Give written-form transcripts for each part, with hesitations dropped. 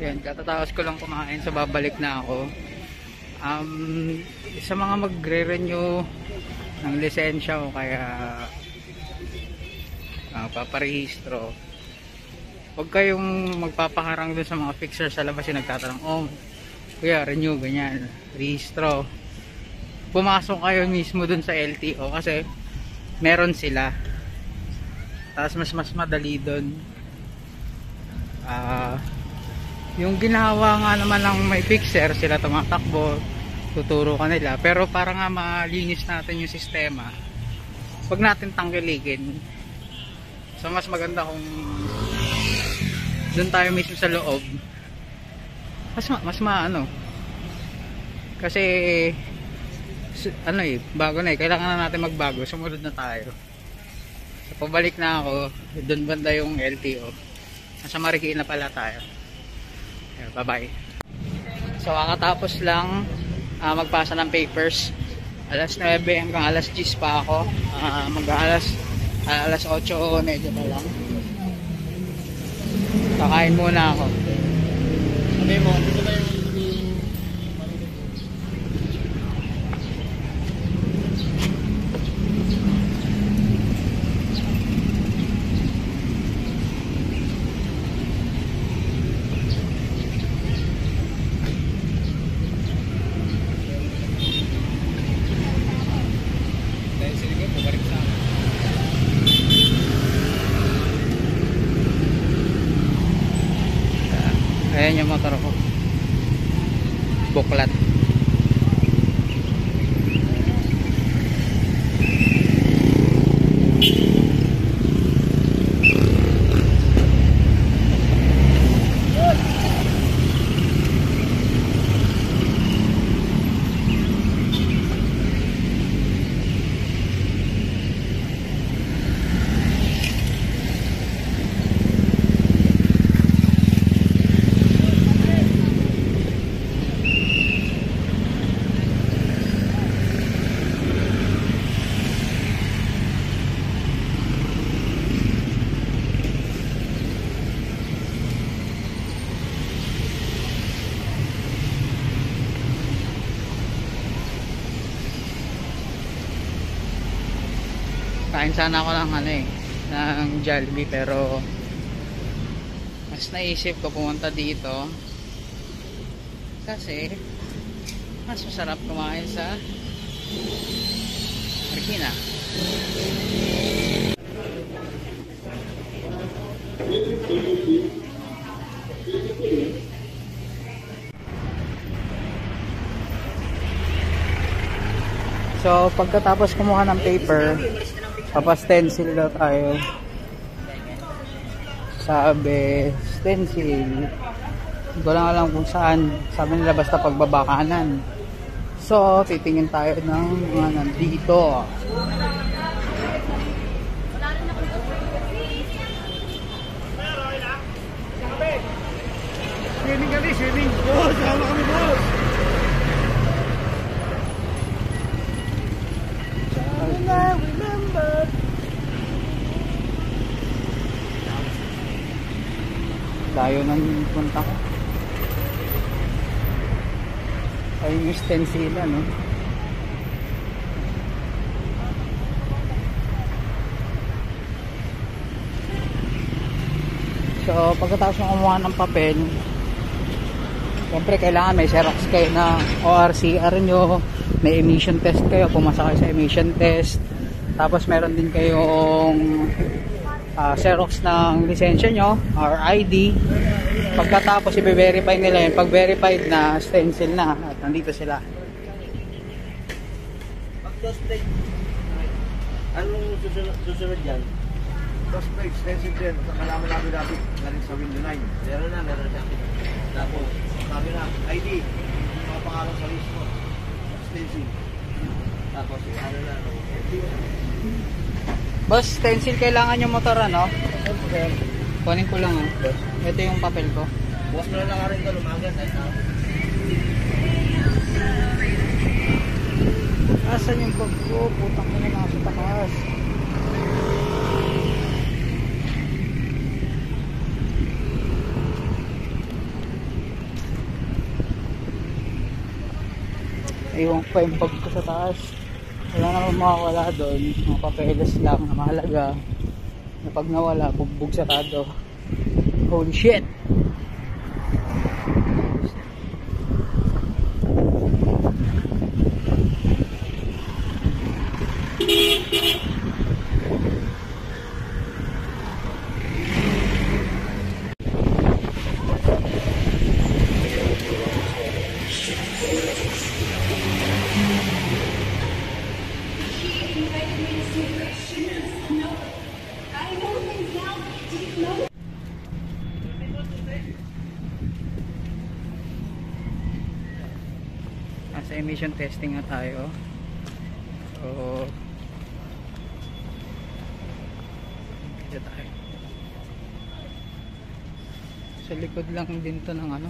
Yun, katatapos ko lang kumain, so babalik na ako. Sa mga magre-renew ng lisensya o kaya paparehistro, huwag kayong magpapakarang doon sa mga fixer sa labas yung nagtatanong, oh kuya, renew, ganyan, rehistro. Pumasok kayo mismo doon sa LTO kasi meron sila. Tapos mas madali doon. Yung ginawa nga naman ng may fixer, sila tumatakbo, tuturo ka nila, pero para nga malinis natin yung sistema, wag natin tangkiligin. So mas maganda kung doon tayo mismo sa loob, mas maano, kasi bago na kailangan na natin magbago, sumunod na tayo. So pabalik na ako, doon banda yung LTO, nasa Marikina pala tayo. Bye bye. So kakatapos lang magpasa ng papers, alas 9 hanggang alas 10 pa ako, alas 8 o 9 pa lang. Kakain muna ako. Sabi mo, dito ba yung ayan yung motor ko, buklat. Kain sana ako ng ng Jollibee, pero mas naisip ko pumunta dito kasi mas masarap kumain sa Marikina. So pagkatapos kumuha ng paper, papa-stencil daw tayo. Sabi, stencil. Hindi ko lang alam kung saan. Sabi nila basta pagbabakanan. So, titingin tayo ng mga nandito. Swimming kami, swimming. Oh, sama kami, boss. Remember. Layo ng punta ko. Ay yung stencil, no? So pagkatapos ng kumuha ng papel, siyempre kailangan may Xerox kayo na ORCR nyo, may emission test kayo, pumasa kayo sa emission test, tapos meron din kayong Xerox ng lisensya nyo or ID. Pagkatapos i-verify nila yun, pag verified na, stencil na at nandito sila. Pag-dosplate, anong susunod yan? Dosplate, stencil din, malaman namin natin galing sa window 9. Meron na siya. Tapos sabi na, ID, mga pangalan sa list mo, stencil. Tapos ano na, Boss, stencil kailangan yung motor, ano? Okay. Kunin ko lang, ito yung papel ko. bukas mo na lang rin ito, lumagan. Asan yung bag ko? Putang ko na nasa takas. Naiwan ko pa yung bag ko sa taas. Wala naman makawala doon. Mga papeles lang na mahalaga. Na pag nawala, bugbog sarado. Holy shit! Sa emission testing na tayo. So dito tayo. Sa likod lang din to ng ano.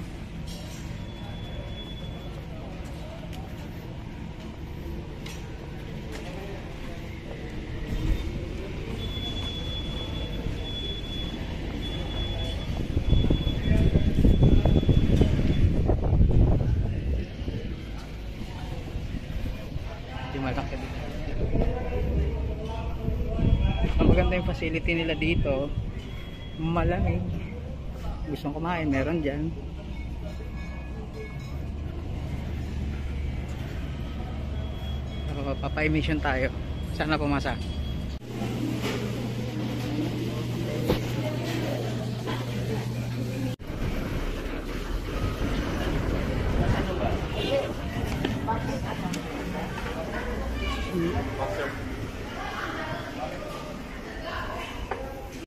Malaki dito. Ang maganda yung facility nila dito, malamig. Gustong kumain, meron dyan. So, papa-emission tayo. Sana pumasa.